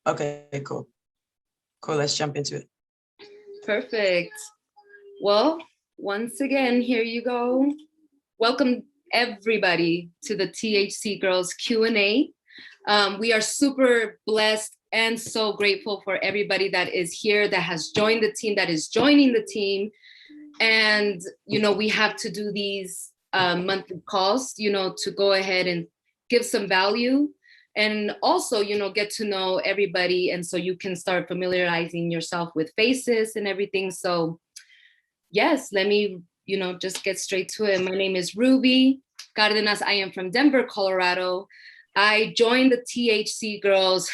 Okay, cool. Cool, let's jump into it. Perfect. Well, once again, here you go. Welcome everybody to the THC Girls Q&A. We are super blessed and so grateful for everybody that is here, that has joined the team, that is joining the team. And, we have to do these monthly calls, to go ahead and give some value and also, get to know everybody. And so you can start familiarizing yourself with faces and everything. So yes, let me, just get straight to it. My name is Ruby Cardenas. I am from Denver, Colorado. I joined the THC Girls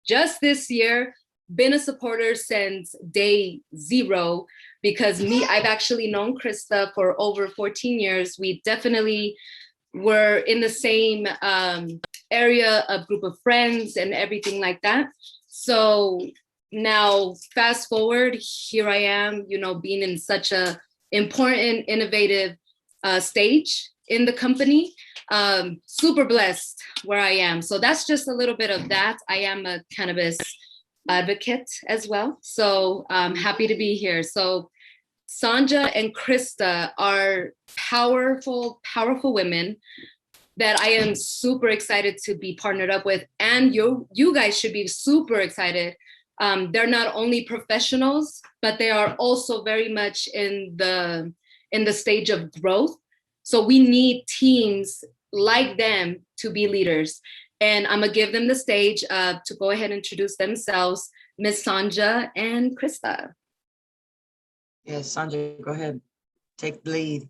just this year, been a supporter since day zero, because I've actually known Krista for over 14 years. We definitely were in the same area, a group of friends and everything like that. So now fast forward, here I am, being in such a important, innovative stage in the company. Super blessed where I am. So that's just a little bit of that. I am a cannabis advocate as well. So I'm happy to be here. So Sanja and Krista are powerful, powerful women that I am super excited to be partnered up with. And you guys should be super excited. They're not only professionals, but they are also very much in the stage of growth. So we need teams like them to be leaders. And I'm gonna give them the stage to go ahead and introduce themselves, Miss Sanja and Krista. Yes, Sanja, go ahead. Take the lead.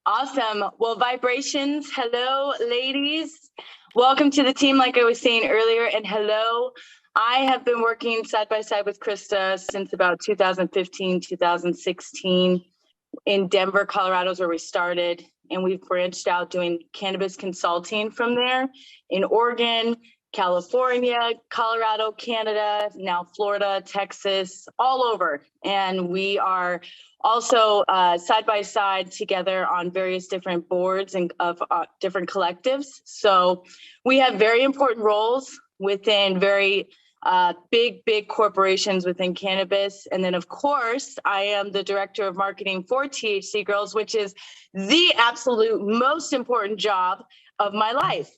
Awesome. Well, vibrations. Hello, ladies. Welcome to the team, like I was saying earlier, and hello. I have been working side by side with Krista since about 2015, 2016 in Denver, Colorado is where we started. And we've branched out doing cannabis consulting from there in Oregon, California, Colorado, Canada, now Florida, Texas, all over. And we are also side by side together on various different boards and of different collectives. So we have very important roles within very big corporations within cannabis. And then of course, I am the director of marketing for THC Girls, which is the absolute most important job of my life.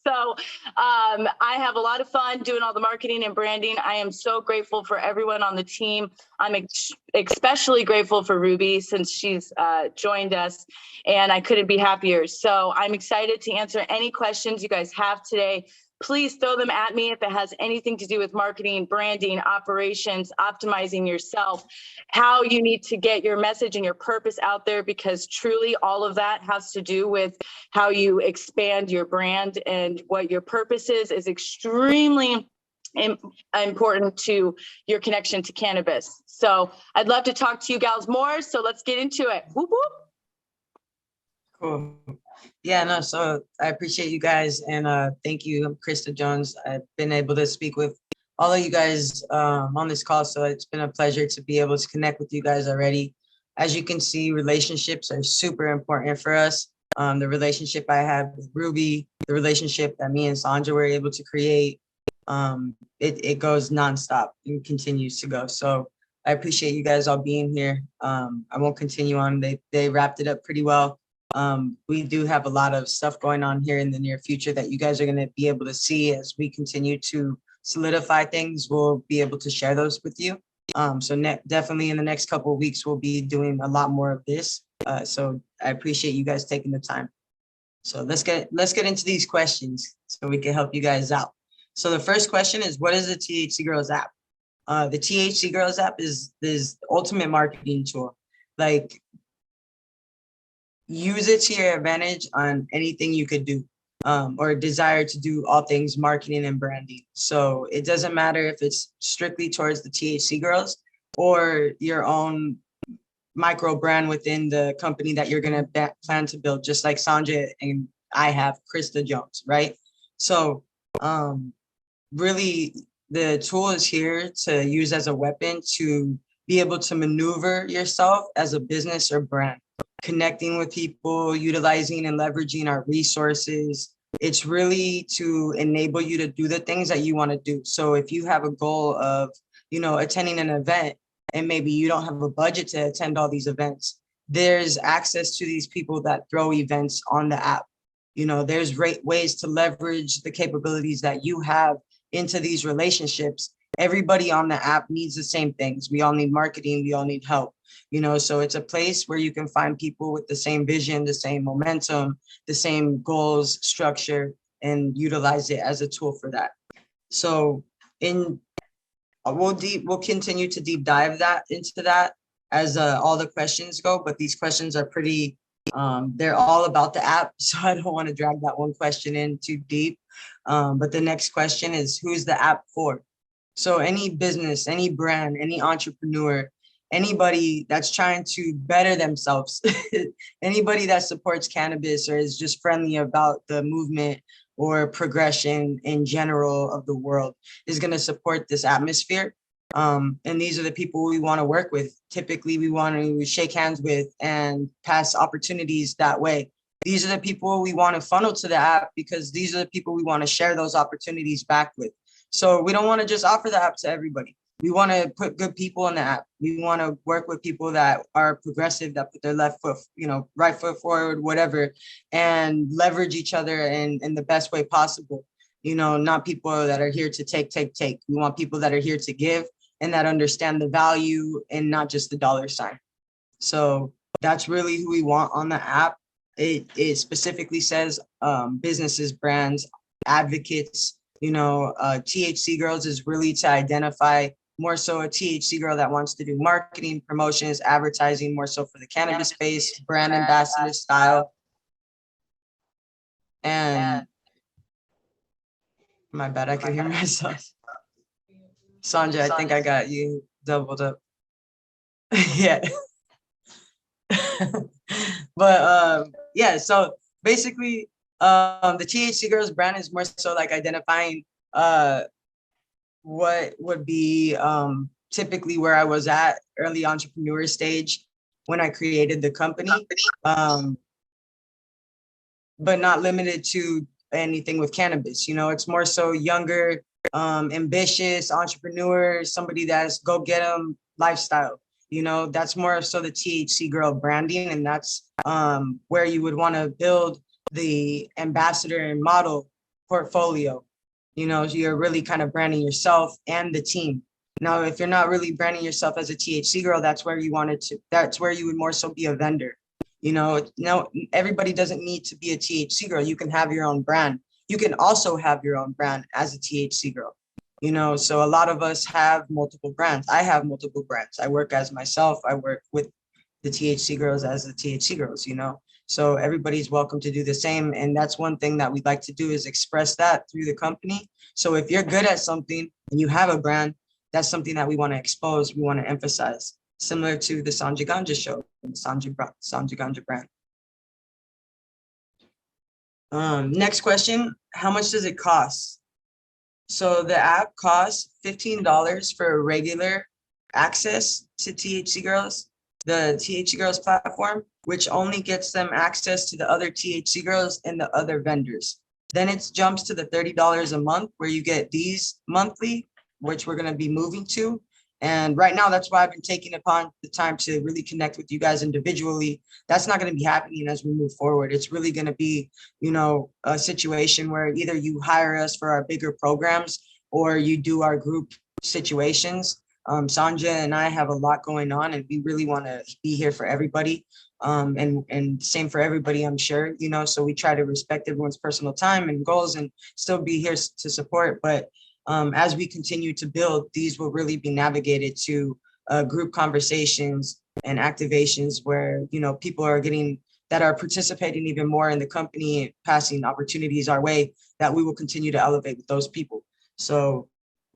So I have a lot of fun doing all the marketing and branding. I am so grateful for everyone on the team. I'm especially grateful for Ruby since she's joined us, and I couldn't be happier. So I'm excited to answer any questions you guys have today. Please throw them at me if it has anything to do with marketing, branding, operations, optimizing yourself, how you need to get your message and your purpose out there, because truly all of that has to do with how you expand your brand, and what your purpose is extremely important to your connection to cannabis. So I'd love to talk to you gals more. So let's get into it. Whoop, whoop. Cool. Yeah, no, so I appreciate you guys, and thank you. I'm Krista Jones. I've been able to speak with all of you guys on this call, so it's been a pleasure to be able to connect with you guys already. As you can see, relationships are super important for us. The relationship I have with Ruby, the relationship that me and Sanja were able to create, it goes nonstop and continues to go. So I appreciate you guys all being here. I won't continue on. They wrapped it up pretty well. We do have a lot of stuff going on here in the near future that you guys are going to be able to see as we continue to solidify things. We'll be able to share those with you. So definitely in the next couple of weeks, we'll be doing a lot more of this. So I appreciate you guys taking the time. So let's get into these questions so we can help you guys out. So the first question is, what is the THC Girls app? The THC Girls app is the ultimate marketing tool. Like, use it to your advantage on anything you could do, or desire to do all things marketing and branding. So it doesn't matter if it's strictly towards the THC Girls or your own micro brand within the company that you're going to plan to build, just like Sanja and I have Krista Jones, right? So really the tool is here to use as a weapon to be able to maneuver yourself as a business or brand, connecting with people, utilizing and leveraging our resources, It's really to enable you to do the things that you want to do. So if you have a goal of, attending an event and maybe you don't have a budget to attend all these events, there's access to these people that throw events on the app. There's ways to leverage the capabilities that you have into these relationships. Everybody on the app needs the same things. We all need marketing. We all need help. So it's a place where you can find people with the same vision, the same momentum, the same goals, structure, and utilize it as a tool for that. So we'll continue to deep dive into that as all the questions go, but these questions are pretty, they're all about the app. So I don't want to drag that one question in too deep. But the next question is, who's the app for? So any business, any brand, any entrepreneur, anybody that's trying to better themselves, anybody that supports cannabis or is just friendly about the movement or progression in general of the world is going to support this atmosphere. And these are the people we want to work with. Typically, we want to shake hands with and pass opportunities that way. These are the people we want to funnel to the app because these are the people we want to share those opportunities back with. So we don't want to just offer the app to everybody. We want to put good people in the app. We want to work with people that are progressive, that put their left foot, right foot forward, whatever, and leverage each other in the best way possible. Not people that are here to take. We want people that are here to give and that understand the value and not just the dollar sign. So that's really who we want on the app. It specifically says businesses, brands, advocates. THC Girls is really to identify more so a THC girl that wants to do marketing, promotions, advertising, more so for the cannabis space, brand ambassador style. And my bad, I could hear myself. Sanjay, I think I got you doubled up. Yeah. But yeah, so basically the THC Girls brand is more so like identifying what would be typically where I was at early entrepreneur stage when I created the company, but not limited to anything with cannabis. It's more so younger, ambitious entrepreneur, somebody that's go get them lifestyle. That's more so the THC Girl branding, and that's where you would want to build the ambassador and model portfolio. You're really kind of branding yourself and the team. Now, if you're not really branding yourself as a THC girl, that's where you would more so be a vendor. No, everybody doesn't need to be a THC girl. You can have your own brand. You can also have your own brand as a THC girl. So a lot of us have multiple brands. I have multiple brands. I work as myself. I work with the THC girls as the THC girls, So everybody's welcome to do the same. And that's one thing that we'd like to do is express that through the company. So if you're good at something and you have a brand, that's something that we want to expose, we want to emphasize, similar to the Sanjay Ganja show, the Sanjay Ganja brand. Next question, how much does it cost? So the app costs $15 for a regular access to THC Girls, the THC Girls platform, which only gets them access to the other THC Girls and the other vendors. Then it jumps to the $30 a month where you get these monthly, which we're going to be moving to. And right now, that's why I've been taking upon the time to really connect with you guys individually. That's not going to be happening as we move forward. It's really going to be, a situation where either you hire us for our bigger programs or you do our group situations. Sanjay and I have a lot going on and we really want to be here for everybody. And same for everybody, I'm sure, so we try to respect everyone's personal time and goals and still be here to support. But as we continue to build, these will really be navigated to group conversations and activations where, people are that are participating even more in the company, passing opportunities our way that we will continue to elevate with those people. So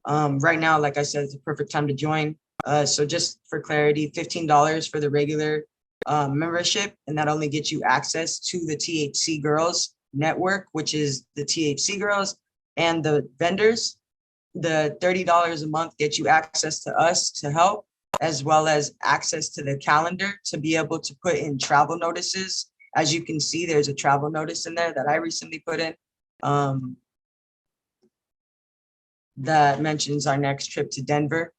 right now, like I said, it's a perfect time to join. So just for clarity, $15 for the regular membership, and that only gets you access to the THC Girls network, which is the THC Girls and the vendors. The $30 a month gets you access to us to help, as well as access to the calendar to be able to put in travel notices. As you can see, there's a travel notice in there that I recently put in. that mentions our next trip to Denver.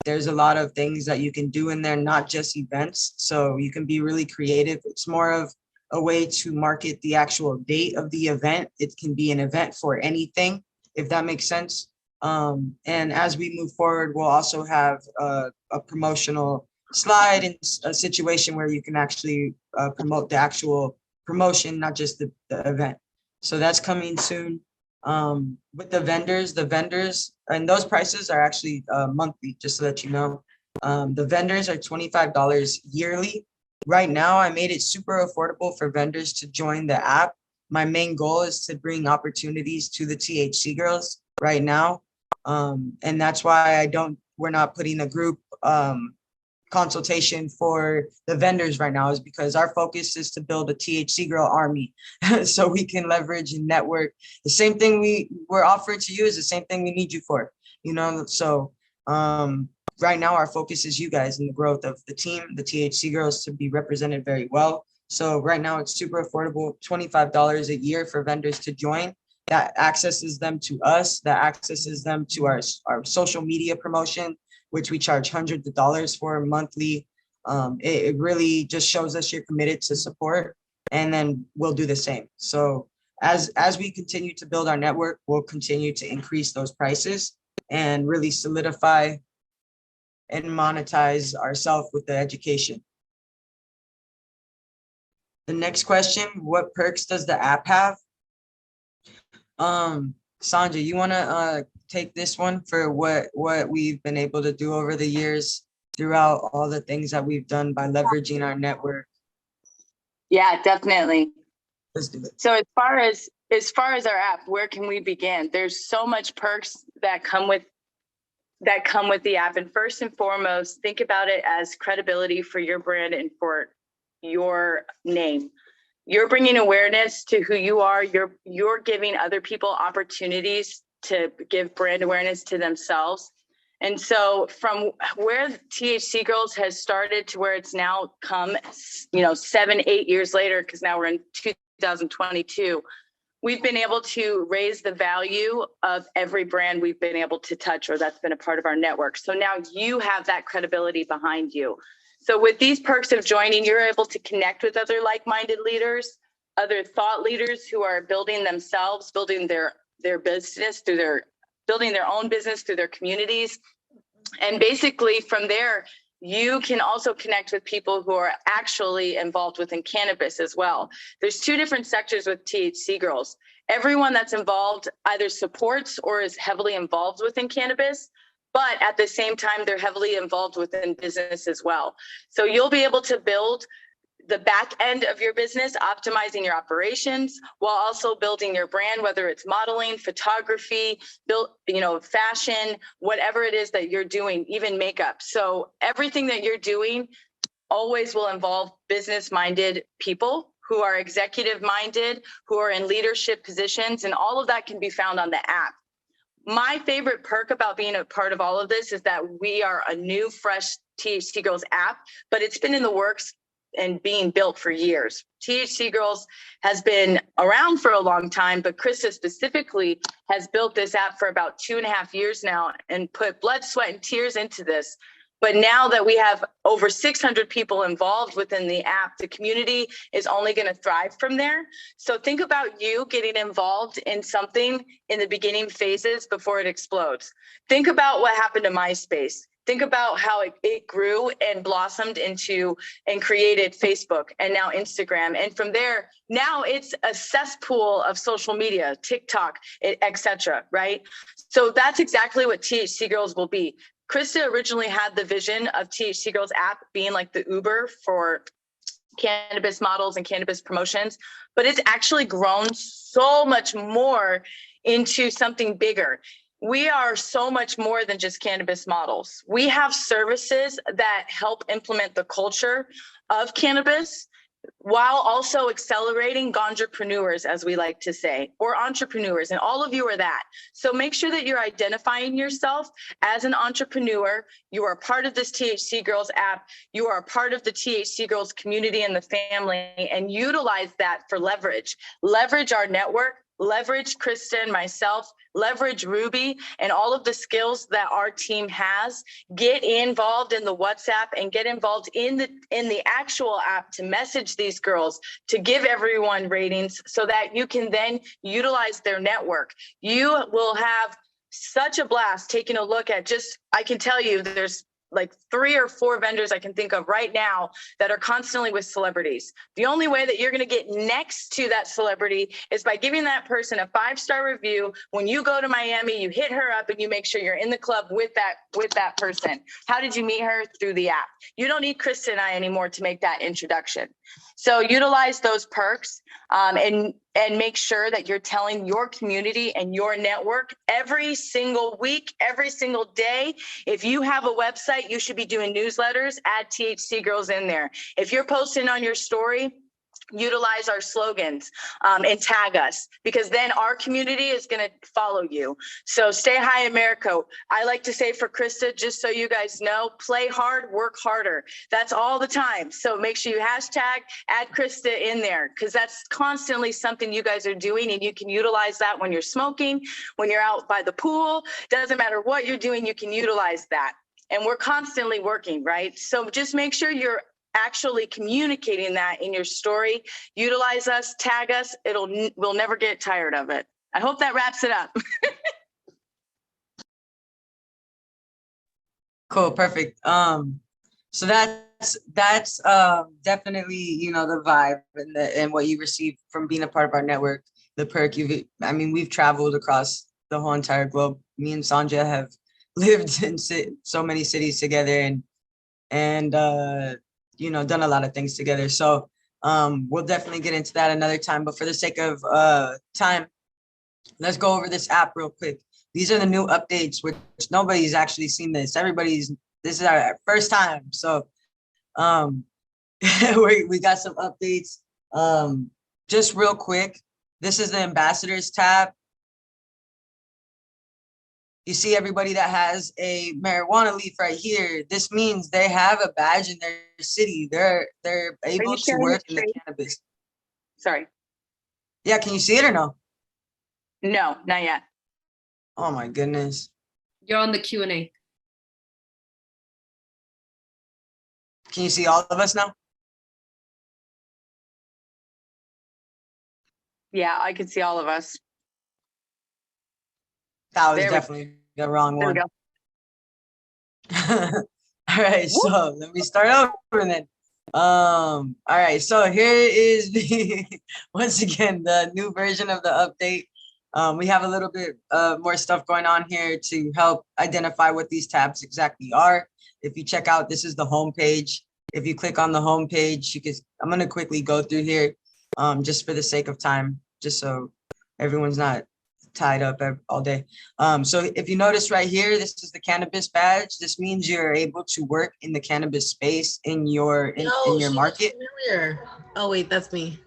There's a lot of things that you can do in there, not just events. So you can be really creative. It's more of a way to market the actual date of the event. It can be an event for anything, if that makes sense. And as we move forward, we'll also have a promotional slide and a situation where you can actually promote the actual promotion, not just the event. So that's coming soon. With the vendors, and those prices are actually monthly, just so that you know. The vendors are $25 yearly. Right now, I made it super affordable for vendors to join the app. My main goal is to bring opportunities to the THC girls right now. And that's why we're not putting a group consultation for the vendors right now, is because our focus is to build a THC girl army so we can leverage and network. The same thing we're offering to you is the same thing we need you for, you know? So right now our focus is you guys and the growth of the team, the THC girls, to be represented very well. So right now it's super affordable, $25 a year for vendors to join. That accesses them to us, that accesses them to our social media promotion, which we charge hundreds of dollars for monthly. It really just shows us you're committed to support, and then we'll do the same. So as we continue to build our network, we'll continue to increase those prices and really solidify and monetize ourselves with the education. The next question, what perks does the app have? Sandra, you want to take this one for what we've been able to do over the years throughout all the things that we've done by leveraging our network? Yeah, definitely. Let's do it. So as far as our app, where can we begin? There's so much perks that come with the app. And first and foremost, think about it as credibility for your brand and for your name. You're bringing awareness to who you are. You're giving other people opportunities to give brand awareness to themselves. And so from where THC Girls has started to where it's now come, 7-8 years later, because now we're in 2022, we've been able to raise the value of every brand we've been able to touch or that's been a part of our network. So now you have that credibility behind you. So with these perks of joining, you're able to connect with other like-minded leaders, other thought leaders who are building themselves, building their business building their own business through their communities. And basically from there, you can also connect with people who are actually involved within cannabis as well. There's two different sectors with THC Girls. Everyone that's involved either supports or is heavily involved within cannabis, but at the same time, they're heavily involved within business as well. So you'll be able to build the back end of your business, optimizing your operations while also building your brand, whether it's modeling, photography, fashion, whatever it is that you're doing, even makeup. So everything that you're doing always will involve business-minded people who are executive-minded, who are in leadership positions, and all of that can be found on the app. My favorite perk about being a part of all of this is that we are a new, fresh THC Girls app, but it's been in the works and being built for years. THC Girls has been around for a long time, but Krista specifically has built this app for about 2.5 years now and put blood, sweat, and tears into this. But now that we have over 600 people involved within the app, the community is only going to thrive from there. So think about you getting involved in something in the beginning phases before it explodes. Think about what happened to MySpace. Think about how it grew and blossomed into and created Facebook and now Instagram. And from there, now it's a cesspool of social media, TikTok, etc. Right? So that's exactly what THC Girls will be. Krista originally had the vision of THC Girls app being like the Uber for cannabis models and cannabis promotions, but it's actually grown so much more into something bigger. We are so much more than just cannabis models. We have services that help implement the culture of cannabis while also accelerating ganjapreneurs, as we like to say, or entrepreneurs, and all of you are that. So make sure that you're identifying yourself as an entrepreneur. You are part of this THC Girls app. You are a part of the THC Girls community and the family, and utilize that for leverage. Leverage our network, leverage Krista and myself, leverage Ruby and all of the skills that our team has. Get involved in the WhatsApp and get involved in the actual app to message these girls, to give everyone ratings so that you can then utilize their network. You will have such a blast taking a look at I can tell you there's like 3 or 4 vendors I can think of right now that are constantly with celebrities. The only way that you're going to get next to that celebrity is by giving that person a 5-star review. When you go to Miami, you hit her up and you make sure you're in the club with that person. How did you meet her? Through the app. You don't need Krista and I anymore to make that introduction. So utilize those perks and make sure that you're telling your community and your network every single week, every single day. If you have a website, you should be doing newsletters, add THC Girls in there. If you're posting on your story, utilize our slogans and tag us, because then our community is going to follow you. So stay high, America. I like to say for Krista, just so you guys know, play hard, work harder. That's all the time. So make sure you hashtag, add Krista in there, because that's constantly something you guys are doing, and you can utilize that when you're smoking, when you're out by the pool. Doesn't matter what you're doing, you can utilize that. And we're constantly working, right? So just make sure you're actually communicating that in your story. Utilize us, tag us. We'll never get tired of it. I hope that wraps it up. Cool, perfect. So that's definitely, you know, the vibe and what you receive from being a part of our network. The perk we've traveled across the whole entire globe. Me and Sanja have lived in so many cities together and you know, done a lot of things together. So we'll definitely get into that another time. But for the sake of time, let's go over this app real quick. These are the new updates, which nobody's actually seen this. This is our first time. So we got some updates. Just real quick, this is the ambassadors tab. You see everybody that has a marijuana leaf right here. This means they have a badge in their city. They're able to work in the cannabis. Sorry. Yeah, can you see it or no? No, not yet. Oh my goodness. You're on the Q&A. Can you see all of us now? Yeah, I can see all of us. That was definitely the wrong one. There we go. All right, so let me start over then. All right, so here is once again the new version of the update. We have a little bit more stuff going on here to help identify what these tabs exactly are. If you check out, this is the home page. If you click on the home page, I'm going to quickly go through here just for the sake of time, just so everyone's not tied up all day. So if you notice right here, this is the cannabis badge. This means you're able to work in the cannabis space in your market. Oh wait, that's me.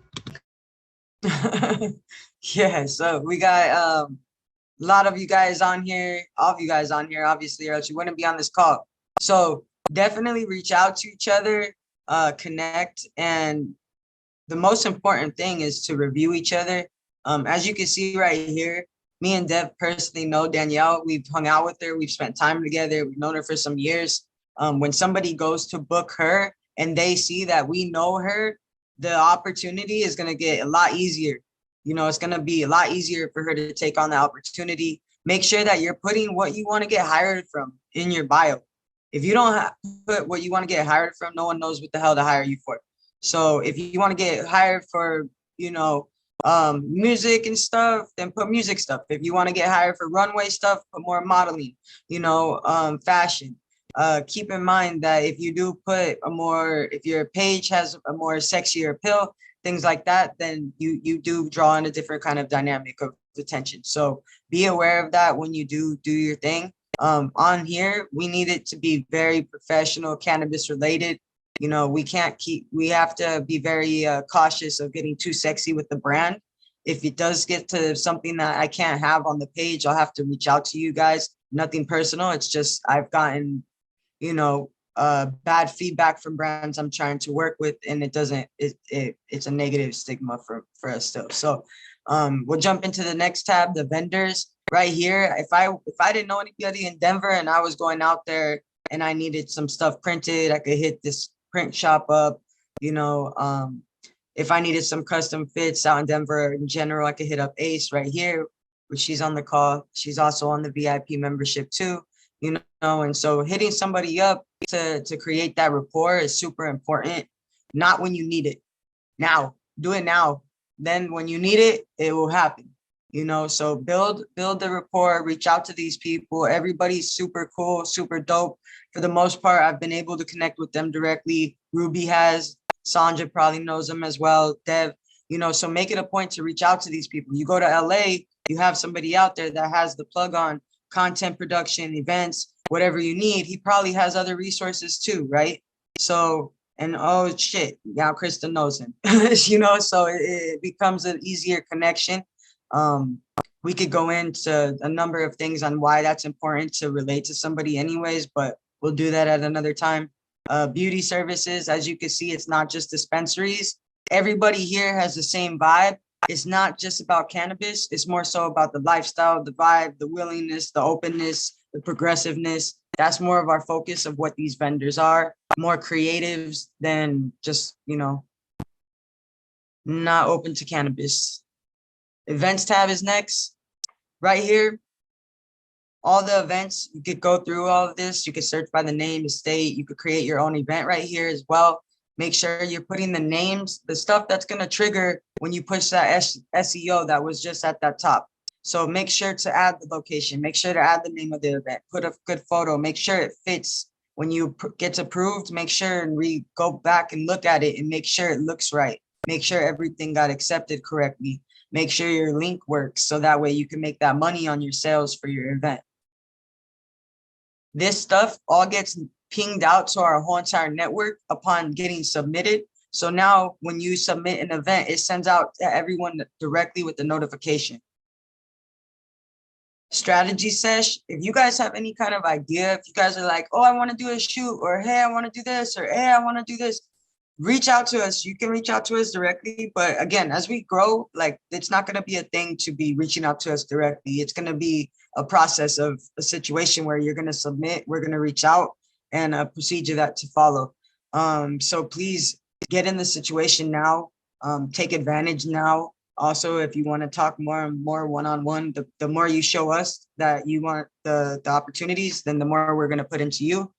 Yeah, so we got a lot of you guys on here, all of you guys on here, obviously, or else you wouldn't be on this call. So definitely reach out to each other, connect, and the most important thing is to review each other. As you can see right here, me and Dev personally know Danielle. We've hung out with her. We've spent time together. We've known her for some years. When somebody goes to book her and they see that we know her, the opportunity is going to get a lot easier. You know, it's going to be a lot easier for her to take on the opportunity. Make sure that you're putting what you want to get hired from in your bio. If you don't put what you want to get hired from, no one knows what the hell to hire you for. So if you want to get hired for, you know, music and stuff, then put music stuff. If you want to get hired for runway stuff, put more modeling, you know, fashion. Keep in mind that if you do put if your page has a more sexier appeal, things like that, then you do draw in a different kind of dynamic of attention. So be aware of that when you do your thing. On here, we need it to be very professional, cannabis related. You know, we have to be very cautious of getting too sexy with the brand. If it does get to something that I can't have on the page, I'll have to reach out to you guys. Nothing personal. It's just I've gotten, you know, bad feedback from brands I'm trying to work with, and it's a negative stigma for us still. So We'll jump into the next tab, the vendors right here. If I didn't know anybody in Denver and I was going out there and I needed some stuff printed, I could hit this print shop up, you know. If I needed some custom fits out in Denver in general, I could hit up Ace right here, which she's on the call. She's also on the VIP membership too, you know. And so hitting somebody up to create that rapport is super important. Not when you need it. Now, do it now. Then when you need it, it will happen. You know, so build the rapport, reach out to these people. Everybody's super cool, super dope. For the most part, I've been able to connect with them directly. Ruby has, Sandra probably knows them as well, Dev, you know, so make it a point to reach out to these people. You go to LA, you have somebody out there that has the plug on content production, events, whatever you need. He probably has other resources too, right? So, and oh shit, now Krista knows him, you know, so it becomes an easier connection. We could go into a number of things on why that's important to relate to somebody anyways, but we'll do that at another time. Beauty services, as you can see, it's not just dispensaries. Everybody here has the same vibe. It's not just about cannabis. It's more so about the lifestyle, the vibe, the willingness, the openness, the progressiveness. That's more of our focus of what these vendors are, more creatives than just, you know, not open to cannabis. Events tab is next. Right here, all the events, you could go through all of this. You could search by the name, the state. You could create your own event right here as well. Make sure you're putting the names, the stuff that's going to trigger when you push that SEO that was just at that top. So make sure to add the location. Make sure to add the name of the event. Put a good photo. Make sure it fits. When you gets approved, make sure and go back and look at it and make sure it looks right. Make sure everything got accepted correctly. Make sure your link works so that way you can make that money on your sales for your event. This stuff all gets pinged out to our whole entire network upon getting submitted. So now when you submit an event, it sends out to everyone directly with the notification. Strategy sesh, if you guys have any kind of idea, if you guys are like, oh, I want to do a shoot, or hey, I want to do this, or hey, I want to do this, reach out to us. You can reach out to us directly. But again, as we grow, like it's not going to be a thing to be reaching out to us directly. It's going to be a process of a situation where you're going to submit, we're going to reach out, and a procedure that to follow. So please get in the situation now. Take advantage now. Also, if you want to talk more and more one-on-one, the more you show us that you want the opportunities, then the more we're going to put into you.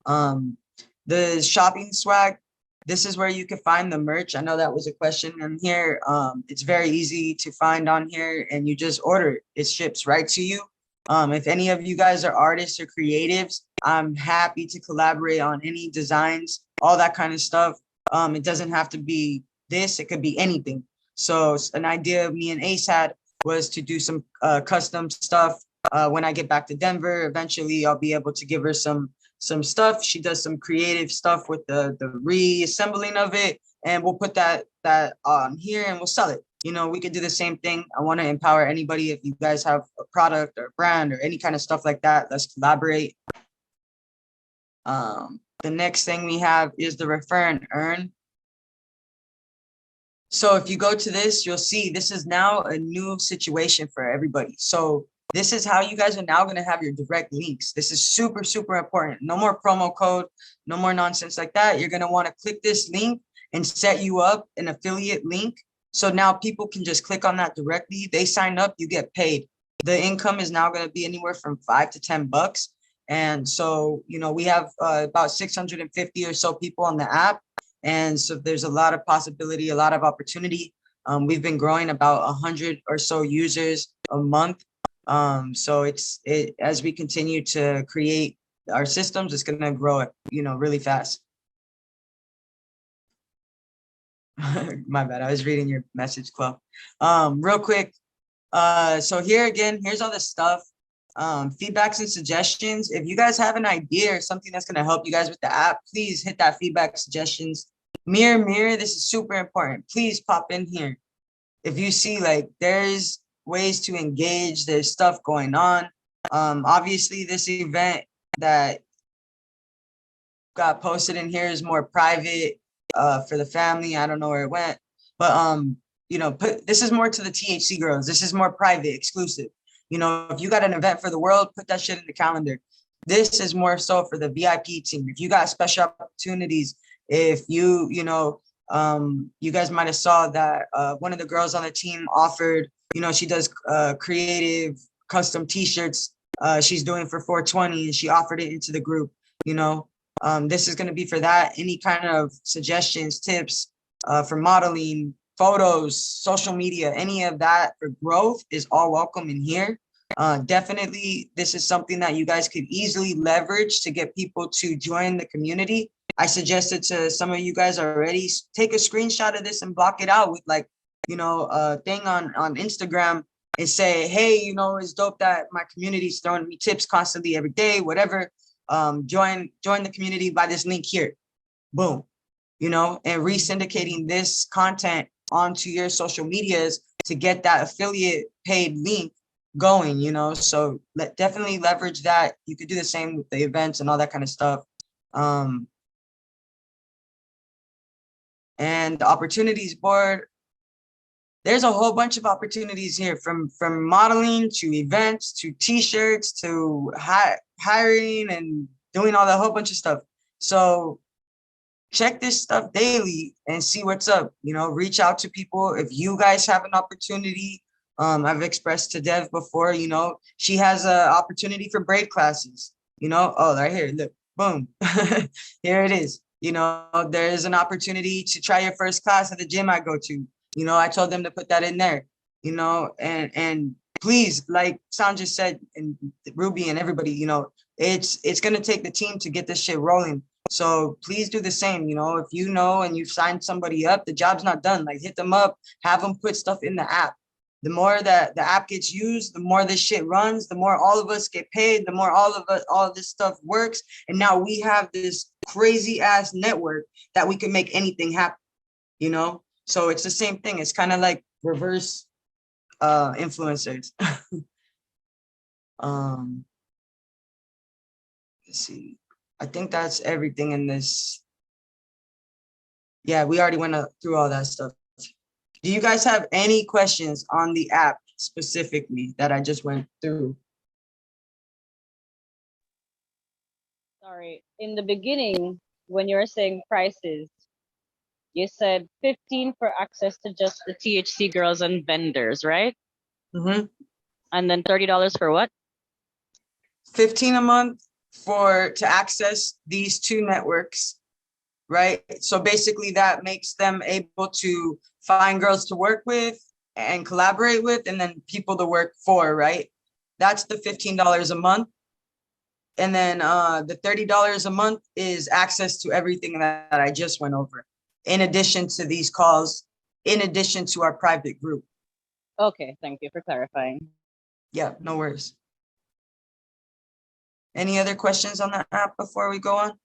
The shopping swag, this is where you can find the merch. I know that was a question in here. It's very easy to find on here and you just order it. It ships right to you. If any of you guys are artists or creatives, I'm happy to collaborate on any designs, all that kind of stuff. It doesn't have to be this, it could be anything. So an idea me and Ace had was to do some custom stuff. When I get back to Denver, eventually I'll be able to give her some stuff. She does some creative stuff with the reassembling of it, and we'll put that on here and we'll sell it. You know, we could do the same thing. I want to empower anybody. If you guys have a product or a brand or any kind of stuff like that, let's collaborate. The next thing we have is the refer and earn. So if you go to this, you'll see this is now a new situation for everybody. So this is how you guys are now going to have your direct links. This is super, super important. No more promo code, no more nonsense like that. You're going to want to click this link and set you up an affiliate link. So now people can just click on that directly. They sign up, you get paid. The income is now going to be anywhere from $5 to $10. And so, you know, we have about 650 or so people on the app. And so there's a lot of possibility, a lot of opportunity. We've been growing about 100 or so users a month. So as we continue to create our systems, it's going to grow, you know, really fast. My bad. I was reading your message, Chloe. Real quick. So here again, here's all this stuff. Feedbacks and suggestions. If you guys have an idea or something that's going to help you guys with the app, please hit that feedback suggestions. Mirror, this is super important. Please pop in here. If you see like there's ways to engage, there's stuff going on. Obviously this event that got posted in here is more private for the family. I don't know where it went, but you know, this is more to the THC girls. This is more private, exclusive. You know, if you got an event for the world, put that shit in the calendar. This is more so for the VIP team. If you got special opportunities, if you know, you guys might have saw that one of the girls on the team offered, you know, she does creative custom t-shirts she's doing for 420, and she offered it into the group, you know. This is going to be for that. Any kind of suggestions, tips for modeling, photos, social media, any of that for growth is all welcome in here. Definitely, this is something that you guys could easily leverage to get people to join the community. I suggested to some of you guys already, take a screenshot of this and block it out with, like, you know, a thing on Instagram and say, hey, you know, it's dope that my community's throwing me tips constantly every day, whatever. Join the community by this link here. Boom. You know, and re-syndicating this content onto your social medias to get that affiliate paid link going, you know. So definitely leverage that. You could do the same with the events and all that kind of stuff. And the opportunities board, there's a whole bunch of opportunities here, from modeling to events to t-shirts to hiring and doing all that whole bunch of stuff. So check this stuff daily and see what's up. You know, reach out to people. If you guys have an opportunity, I've expressed to Dev before, you know, she has an opportunity for braid classes, you know. Oh, right here, look, boom. Here it is. You know, there is an opportunity to try your first class at the gym I go to. You know, I told them to put that in there, you know, and please, like Sandra said, and Ruby and everybody, you know, it's going to take the team to get this shit rolling. So please do the same. You know, if you know and you've signed somebody up, the job's not done. Like, hit them up, have them put stuff in the app. The more that the app gets used, the more this shit runs, the more all of us get paid, the more all of this stuff works. And now we have this crazy ass network that we can make anything happen, you know? So it's the same thing. It's kind of like reverse influencers. Let's see. I think that's everything in this. Yeah, we already went through all that stuff. Do you guys have any questions on the app specifically that I just went through? Sorry, in the beginning, when you were saying prices, you said 15 for access to just the THC girls and vendors, right? Mm-hmm. And then $30 for what? 15 a month to access these two networks, right? So basically that makes them able to find girls to work with and collaborate with, and then people to work for, right? That's the $15 a month. And then the $30 a month is access to everything that I just went over, in addition to these calls, in addition to our private group. Okay, thank you for clarifying. Yeah, no worries. Any other questions on the app before we go on?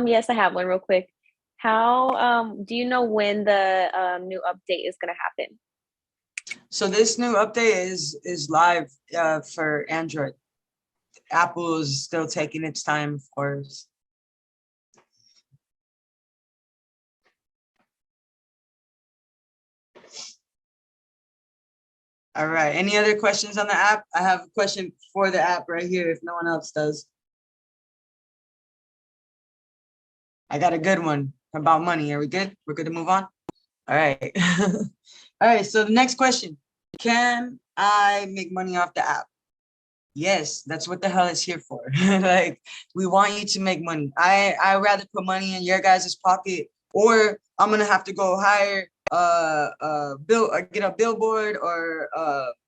Yes, I have one real quick. How do you know when the new update is gonna happen? So this new update is live for Android. Apple is still taking its time, of course. All right. Any other questions on the app? I have a question for the app right here if no one else does. I got a good one about money. Are we good? We're good to move on? All right. All right. So the next question, can I make money off the app? Yes, that's what the hell it's here for. Like, we want you to make money. I rather put money in your guys' pocket, or I'm gonna have to go hire get a billboard or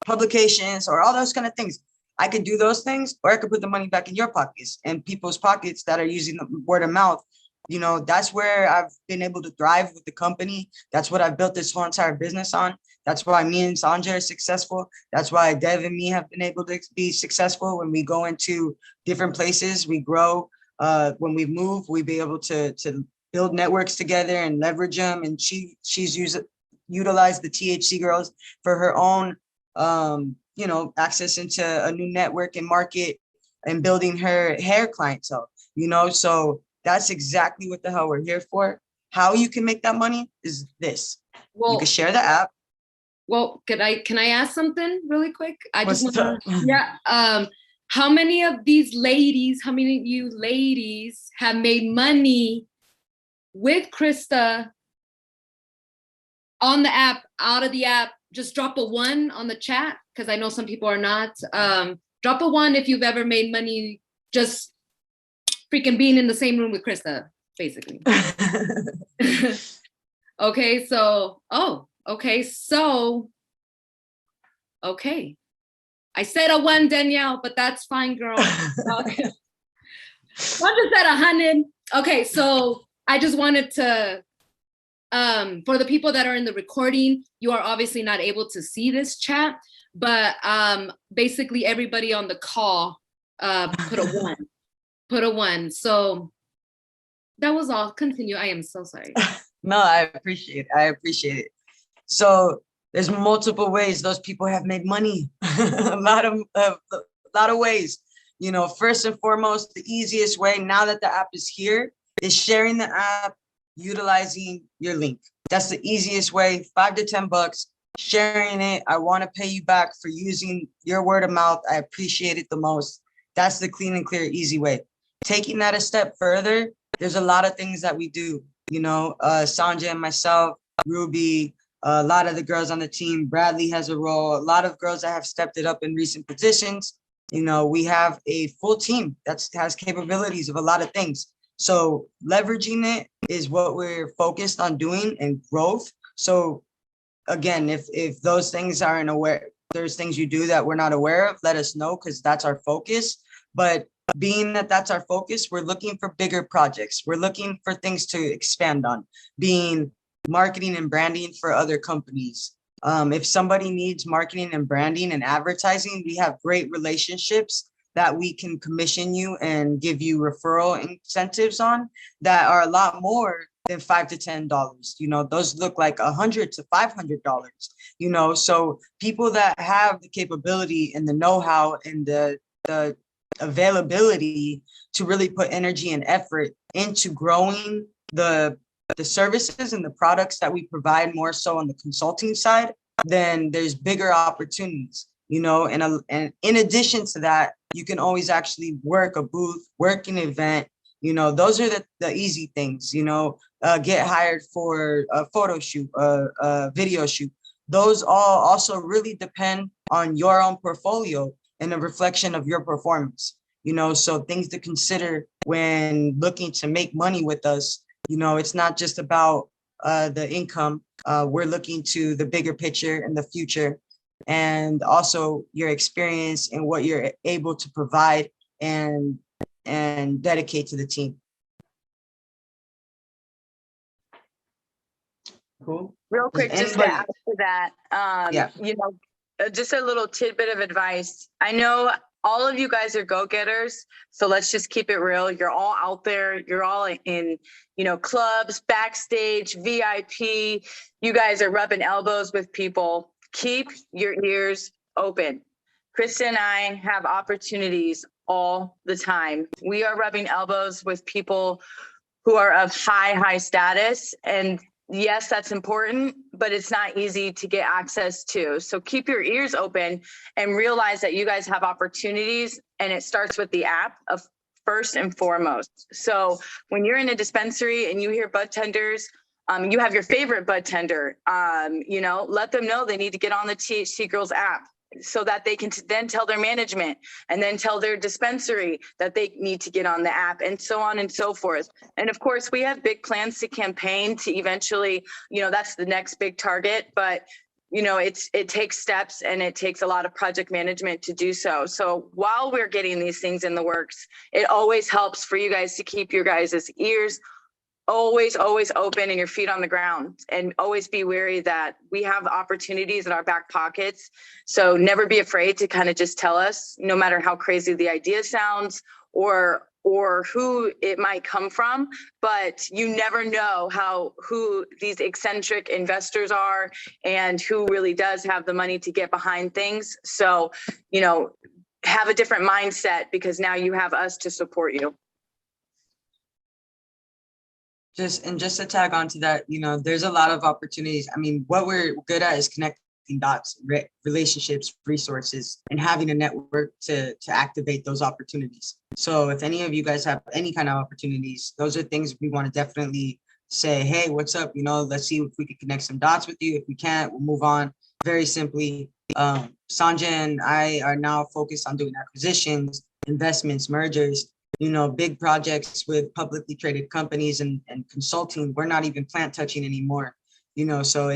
publications or all those kind of things. I could do those things, or I could put the money back in your pockets and people's pockets that are using the word of mouth. You know, that's where I've been able to thrive with the company. That's what I've built this whole entire business on. That's why me and Sanjay are successful. That's why Dev and me have been able to be successful. When we go into different places, we grow. When we move, we be able to build networks together and leverage them. And she's utilized the THC Girls for her own, you know, access into a new network and market and building her hair clientele, you know. So that's exactly what the hell we're here for. how you can make that money is this. You Well, can share the app. well, can I ask something really quick? I just What's want to, up? yeah. How many of you ladies have made money with Krista on the app, out of the app? Just drop a 1 on the chat, because I know some people are not. Drop a 1 if you've ever made money just freaking being in the same room with Krista, basically. Okay, so, okay. I said a 1, Danielle, but that's fine, girl. Okay. One just said 100. Okay, so I just wanted to, for the people that are in the recording, you are obviously not able to see this chat, but basically everybody on the call put a 1. Put a 1. So that was all. Continue. I am so sorry. No, I appreciate it. So there's multiple ways those people have made money. a lot of ways. You know, first and foremost, the easiest way now that the app is here is sharing the app, utilizing your link. That's the easiest way. $5 to $10, sharing it. I want to pay you back for using your word of mouth. I appreciate it the most. That's the clean and clear, easy way. Taking that a step further, there's a lot of things that we do. You know, Sanja and myself, Ruby, a lot of the girls on the team, Bradley has a role, a lot of girls that have stepped it up in recent positions. You know, we have a full team that has capabilities of a lot of things. So leveraging it is what we're focused on doing, and growth. So again, if those things aren't aware, there's things you do that we're not aware of, let us know, because that's our focus. But being that that's our focus, we're looking for bigger projects. We're looking for things to expand on, being marketing and branding for other companies. If somebody needs marketing and branding and advertising, we have great relationships that we can commission you and give you referral incentives on that are a lot more than $5 to $10. You know, those look like $100 to $500. You know, so people that have the capability and the know-how and the availability to really put energy and effort into growing the services and the products that we provide, more so on the consulting side, then there's bigger opportunities, you know. And in addition to that, you can always actually work a booth, work an event. You know, those are the easy things, you know, get hired for a photo shoot, a video shoot. Those all also really depend on your own portfolio and a reflection of your performance, you know. So things to consider when looking to make money with us. You know, it's not just about the income. We're looking to the bigger picture and the future, and also your experience and what you're able to provide and dedicate to the team. Cool. Real quick, just to add to that, Yeah. you know, just a little tidbit of advice. I know all of you guys are go-getters, so let's just keep it real. You're all out there. You're all in, you know, clubs, backstage, VIP. You guys are rubbing elbows with people. Keep your ears open. Krista and I have opportunities all the time. We are rubbing elbows with people who are of high status, and yes, that's important, but it's not easy to get access to. So keep your ears open and realize that you guys have opportunities, and it starts with the app of first and foremost. So when you're in a dispensary and you hear bud tenders, you have your favorite bud tender, you know, let them know they need to get on the THC Girls app, so that they can then tell their management and then tell their dispensary that they need to get on the app, and so on and so forth. And of course, we have big plans to campaign to eventually, you know, that's the next big target. But, you know, it takes steps, and it takes a lot of project management to do so. So while we're getting these things in the works, it always helps for you guys to keep your guys' ears always open and your feet on the ground, and always be wary that we have opportunities in our back pockets. So never be afraid to kind of just tell us, no matter how crazy the idea sounds or who it might come from. But you never know who these eccentric investors are and who really does have the money to get behind things. So, you know, have a different mindset, because now you have us to support you. just to tag on to that, you know, there's a lot of opportunities. I mean, what we're good at is connecting dots, relationships, resources, and having a network to activate those opportunities. So if any of you guys have any kind of opportunities, those are things we want to definitely say, hey, what's up? You know, let's see if we can connect some dots with you. If we can't, we'll move on. Very simply, Sanjay and I are now focused on doing acquisitions, investments, mergers, you know, big projects with publicly traded companies and consulting. We're not even plant touching anymore, you know, so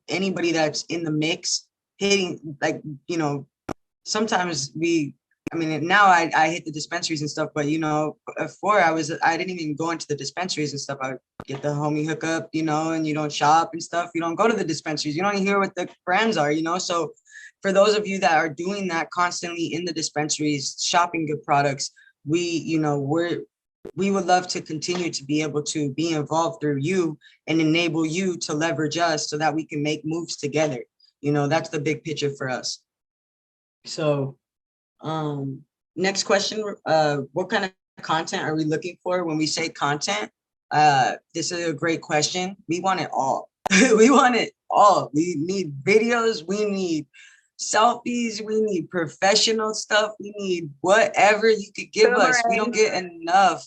anybody that's in the mix hitting, like, you know, sometimes I mean, now I hit the dispensaries and stuff, but you know, before I didn't even go into the dispensaries and stuff. I would get the homie hookup, you know, and you don't shop and stuff. You don't go to the dispensaries. You don't hear what the brands are, you know. So for those of you that are doing that constantly in the dispensaries, shopping good products, you know, we would love to continue to be able to be involved through you and enable you to leverage us so that we can make moves together. You know, that's the big picture for us. So next question, what kind of content are we looking for when we say content? This is a great question. We want it all. We want it all. We need videos, we need selfies, we need professional stuff, we need whatever you could give us. We don't get enough.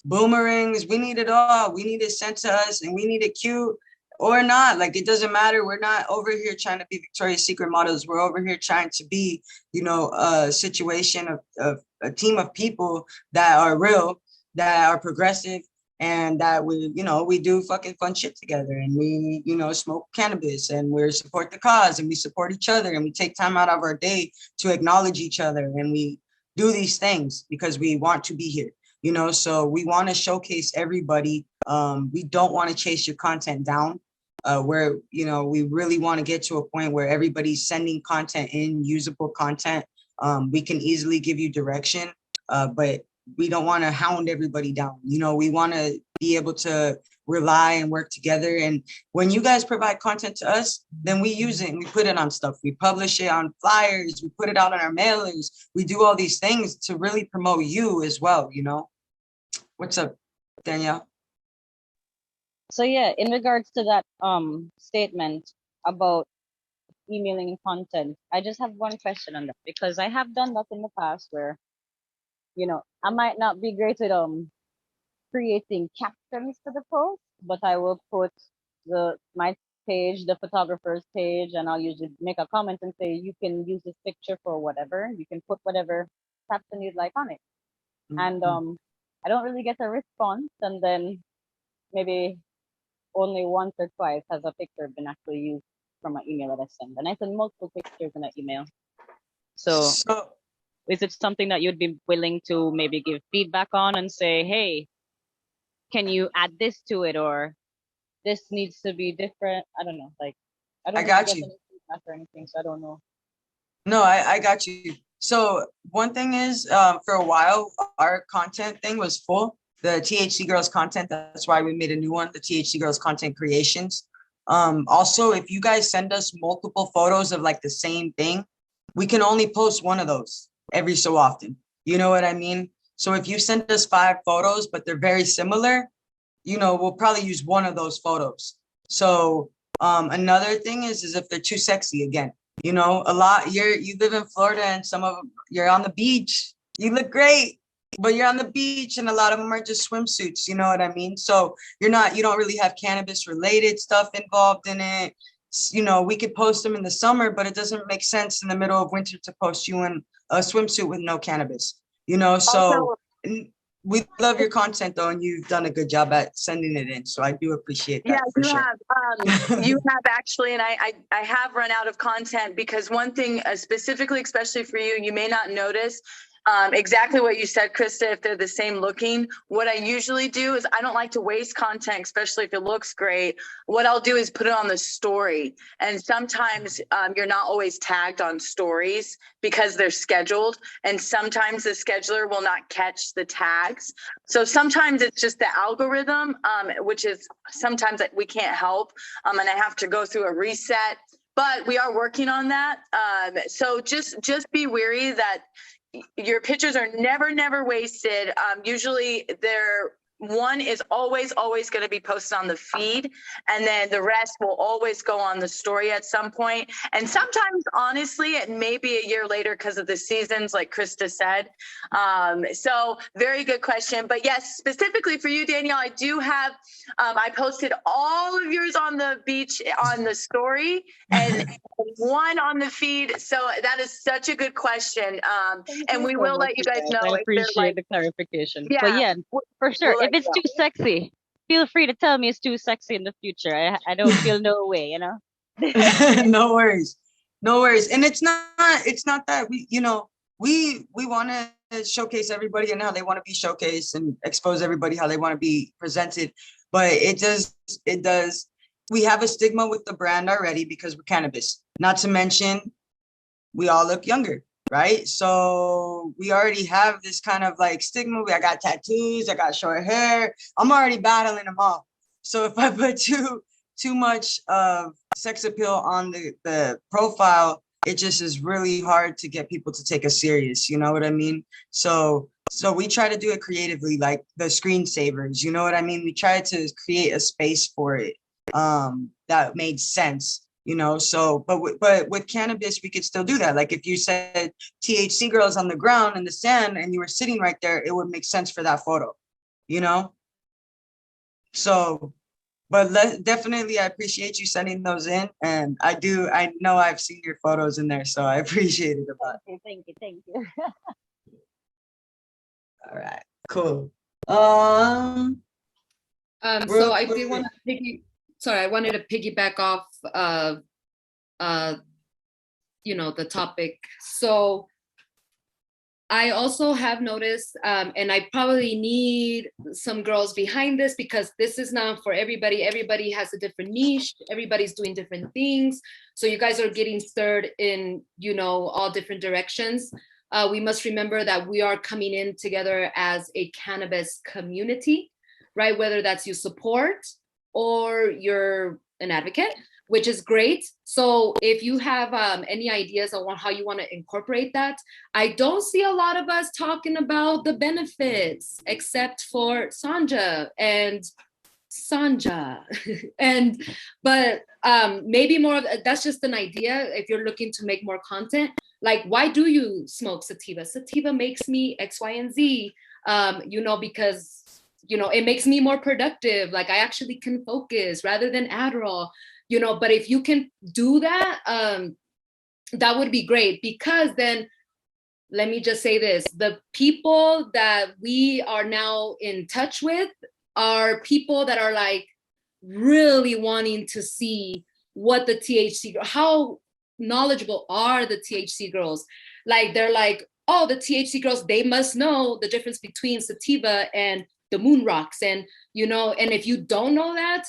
Boomerangs, we need it all. We need it sent to us, and we need it cute or not. Like, it doesn't matter. We're not over here trying to be Victoria's Secret models. We're over here trying to be, you know, a situation of a team of people that are real, that are progressive, and that we, you know, we do fucking fun shit together, and we, you know, smoke cannabis, and we support the cause, and we support each other, and we take time out of our day to acknowledge each other, and we do these things because we want to be here. You know, so we want to showcase everybody. We don't want to chase your content down. Where, you know, we really want to get to a point where everybody's sending content in, usable content. We can easily give you direction, but we don't want to hound everybody down. You know, we want to be able to rely and work together. And when you guys provide content to us, then we use it and we put it on stuff. We publish it on flyers. We put it out on our mailers. We do all these things to really promote you as well, you know. What's up, Danielle? So yeah, in regards to that statement about emailing and content, I just have one question on that, because I have done that in the past where, you know, I might not be great at creating captions for the post, but I will put my page, the photographer's page, and I'll usually make a comment and say, you can use this picture for whatever. You can put whatever caption you'd like on it. And I don't really get a response, and then maybe only once or twice has a picture been actually used from an email that I send. And I send multiple pictures in that email. So is it something that you'd be willing to maybe give feedback on and say, hey, can you add this to it, or this needs to be different? I don't know. Like, I don't got get you. any feedback or anything, so I don't know. No, I got you. So one thing is, for a while, our content thing was full. The THC Girls content, that's why we made a new one, the THC Girls Content Creations. Also, if you guys send us multiple photos of like the same thing, we can only post one of those every so often. You know what I mean? So if you send us 5 photos, but they're very similar, you know, we'll probably use one of those photos. So another thing is if they're too sexy, again, you know, you live in Florida, and some of them, you're on the beach, you look great, but you're on the beach, and a lot of them are just swimsuits, you know what I mean? So you don't really have cannabis related stuff involved in it. You know, we could post them in the summer, but it doesn't make sense in the middle of winter to post you in a swimsuit with no cannabis, you know? So we love your content though, and you've done a good job at sending it in. So I do appreciate that. Yeah, you have actually, and I have run out of content, because one thing specifically, especially for you, you may not notice exactly what you said, Krista, if they're the same looking. What I usually do is I don't like to waste content, especially if it looks great. What I'll do is put it on the story. And sometimes you're not always tagged on stories because they're scheduled. And sometimes the scheduler will not catch the tags. So sometimes it's just the algorithm, which is sometimes we can't help. And I have to go through a reset. But we are working on that. So just be wary that your pictures are never wasted. Usually they're one is always going to be posted on the feed, and then the rest will always go on the story at some point. And sometimes, honestly, it may be a year later because of the seasons, like Krista said. So very good question. But yes, specifically for you, Danielle, I do have, I posted all of yours on the beach on the story and one on the feed. So that is such a good question. And we will let you guys know I if they're appreciate like, the clarification. yeah, But yeah, for sure. we'll let If it's you know. too sexy, feel free to tell me it's too sexy in the future. I don't feel no way, you know? No worries. No worries. And it's not that we, we want to showcase everybody and how they want to be showcased and expose everybody how they want to be presented. But it does, we have a stigma with the brand already because we're cannabis. Not to mention, we all look younger, right? So we already have this kind of like stigma. I got tattoos, I got short hair. I'm already battling them all. So if I put too much of sex appeal on the profile, it just is really hard to get people to take us serious. You know what I mean? So we try to do it creatively, like the screensavers. You know what I mean? We try to create a space for it that made sense. So but with cannabis, we could still do that. Like if you said THC Girls on the ground in the sand and you were sitting right there, it would make sense for that photo. So. But definitely, I appreciate you sending those in, and I know I've seen your photos in there, so I appreciate it a lot. Thank you. All right, cool. So real I quick- did want to I wanted to piggyback off the topic. So I also have noticed, and I probably need some girls behind this because this is not for everybody. Everybody has a different niche. Everybody's doing different things. So you guys are getting stirred in, all different directions. We must remember that we are coming in together as a cannabis community, right? Whether that's you support or you're an advocate, which is great. So if you have any ideas on how you want to incorporate that, I don't see a lot of us talking about the benefits, except for Sanja. But maybe more of that's just an idea. If you're looking to make more content, like why do you smoke sativa? Sativa makes me X, Y, and Z. Because it makes me more productive. Like I actually can focus rather than Adderall. But if you can do that, that would be great, because then let me just say this, the people that we are now in touch with are people that are like really wanting to see what the THC, how knowledgeable are the THC girls. Like they're like, oh, the THC girls, they must know the difference between sativa and the moon rocks. And, and if you don't know that,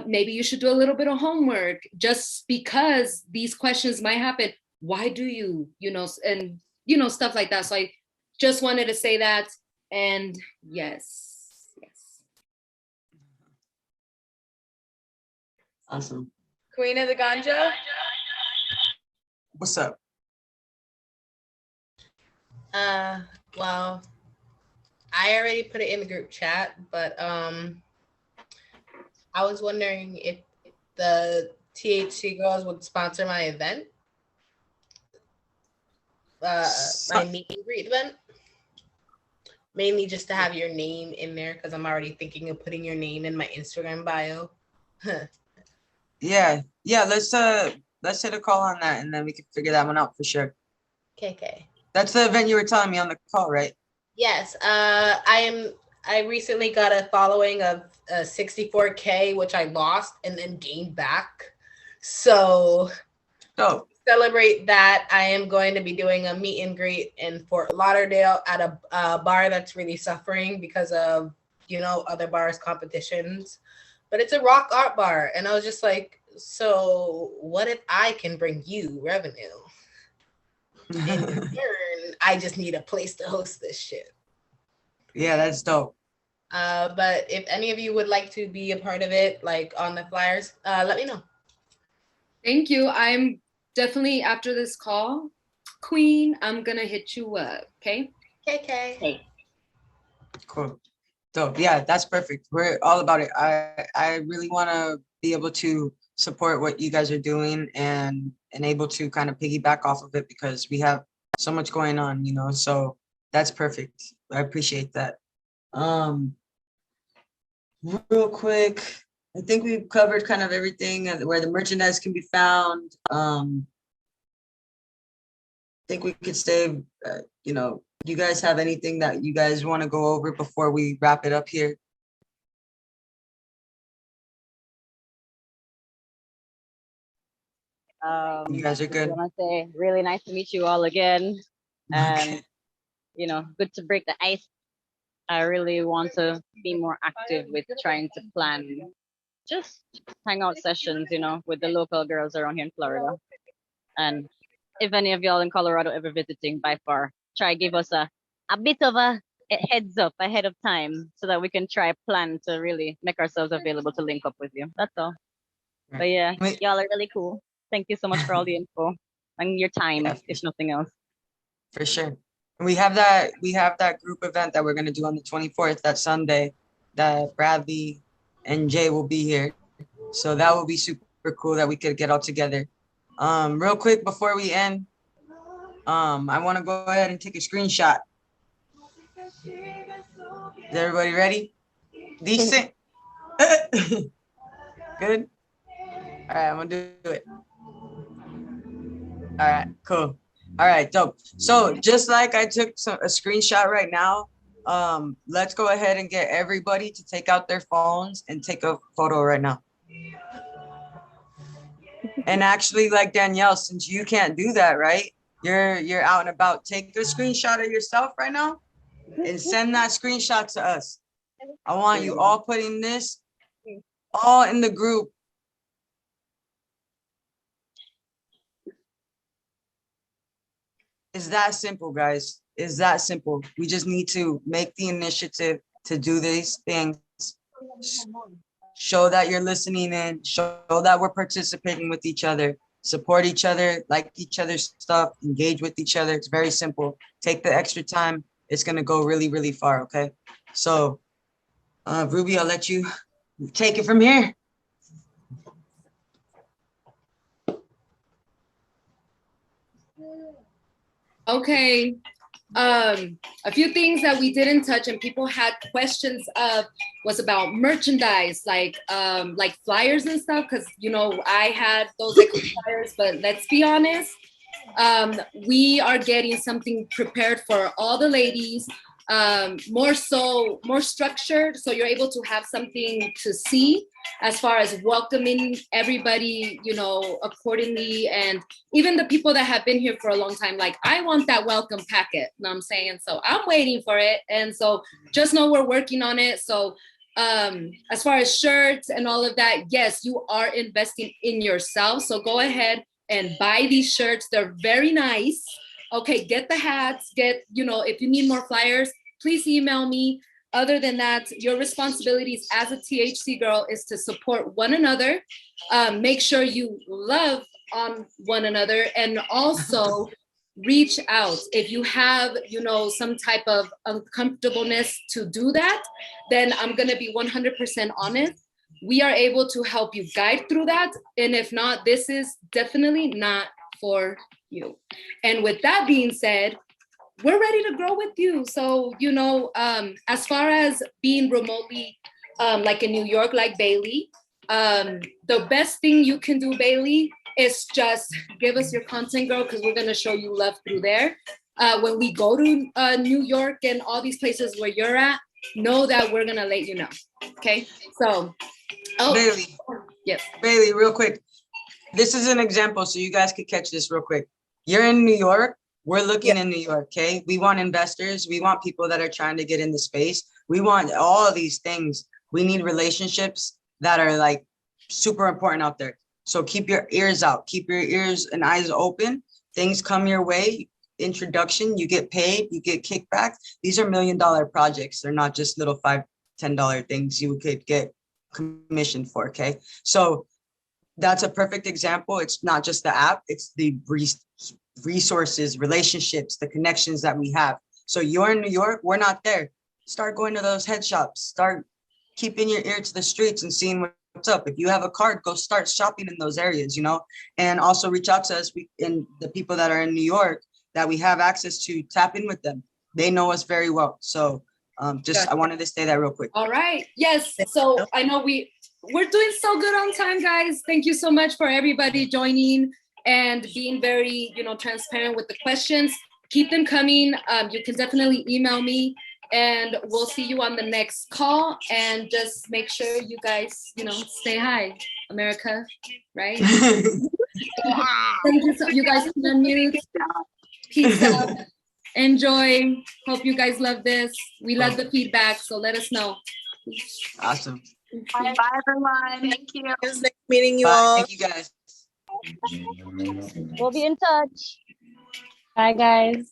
maybe you should do a little bit of homework, just because these questions might happen. Why do you, and, stuff like that. So I just wanted to say that. And yes. Awesome. Queen of the Ganja. What's up? Well, I already put it in the group chat, but I was wondering if the THC Girls would sponsor my event, my meet and greet event, mainly just to have your name in there, because I'm already thinking of putting your name in my Instagram bio. Yeah. Let's hit a call on that, and then we can figure that one out for sure. Okay. That's the event you were telling me on the call, right? Yes. I recently got a following of 64K, which I lost and then gained back. So to celebrate that, I am going to be doing a meet and greet in Fort Lauderdale at a bar that's really suffering because of, other bars' competitions. But it's a rock art bar. And I was just like, so what if I can bring you revenue? In return, I just need a place to host this shit. Yeah, that's dope. But if any of you would like to be a part of it, like on the flyers, let me know. Thank you. I'm definitely, after this call, Queen, I'm gonna hit you up. Okay. Okay. Cool. Dope. Yeah, that's perfect. We're all about it. I really want to be able to support what you guys are doing and able to kind of piggyback off of it because we have so much going on, you know. So that's perfect. I appreciate that. Um, real quick, I think we've covered kind of everything where the merchandise can be found. I think we could stay, you know, you guys have anything that you guys want to go over before we wrap it up here? You guys are good. I want to say really nice to meet you all again. And, Okay. you know, good to break the ice. I really want to be more active with trying to plan just hangout sessions, you know, with the local girls around here in Florida. And if any of y'all in Colorado ever visiting by far, try give us a bit of a heads up ahead of time so that we can try plan to really make ourselves available to link up with you. That's all. But yeah, Wait. y'all are really cool. Thank you so much for all the info and your time, Yeah, if nothing else. for sure. And we have that group event that we're gonna do on the 24th, that Sunday, that Bradley and Jay will be here. So that will be super cool that we could get all together. Real quick before we end, I want to go ahead and take a screenshot. Is everybody ready? Decent? Good? All right, I'm gonna do it. All right, cool. All right, dope. So just like I took a screenshot right now, let's go ahead and get everybody to take out their phones and take a photo right now. And actually, like Danielle, since you can't do that, right? You're out and about. Take a screenshot of yourself right now and send that screenshot to us. I want you all putting this all in the group. It's that simple, guys. It's that simple. We just need to make the initiative to do these things. Show that you're listening in, show that we're participating with each other, support each other, like each other's stuff, engage with each other. It's very simple. Take the extra time. It's gonna go really, really far, okay? So, Ruby, I'll let you take it from here. Okay. A few things that we didn't touch and people had questions of was about merchandise, like flyers and stuff, because you know I had those flyers, but let's be honest, we are getting something prepared for all the ladies, more structured, so you're able to have something to see as far as welcoming everybody, you know, accordingly. And even the people that have been here for a long time, like, I want that welcome packet, you know what I'm saying? So I'm waiting for it. And so just know we're working on it. So as far as shirts and all of that, yes, you are investing in yourself. So go ahead and buy these shirts. They're very nice. Okay, get the hats, you know, if you need more flyers, please email me. Other than that, your responsibilities as a THC girl is to support one another, make sure you love on one another, and also reach out. If you have, you know, some type of uncomfortableness to do that, then I'm going to be 100% honest. We are able to help you guide through that. And if not, this is definitely not for you. And with that being said, we're ready to grow with you. So, you know, as far as being remotely, like in New York, like Bailey, the best thing you can do, Bailey, is just give us your content, girl, because we're going to show you love through there. When we go to New York and all these places where you're at, know that we're going to let you know. Okay. So, Bailey. Yes. Bailey, real quick. This is an example, so you guys could catch this real quick. You're in New York. We're looking in New York, okay? We want investors. We want people that are trying to get in the space. We want all of these things. We need relationships that are like super important out there. So keep your ears out. Keep your ears and eyes open. Things come your way. Introduction, you get paid, you get kickbacks. These are $1 million projects. They're not just little $5, $10 things you could get commissioned for, okay? So that's a perfect example. It's not just the app, it's the resources, relationships, the connections that we have. So you're in New York, we're not there. start going to those head shops. Start keeping your ear to the streets and seeing what's up. If you have a card, go start shopping in those areas, you know, and also reach out to us. And the people that are in New York that we have access to, tap in with them. They know us very well. So I wanted to say that real quick. All right. Yes. So I know we're doing so good on time, guys. Thank you so much for everybody joining and being very, transparent with the questions. Keep them coming. You can definitely email me, and we'll see you on the next call. And just make sure you guys, stay high, America, right? Thank you. You guys can unmute. Peace out. Enjoy. Hope you guys love this. We love the feedback, so let us know. Awesome. Bye, everyone. Thank you. It was nice meeting you Bye. all. Thank you guys. We'll be in touch. Bye, guys.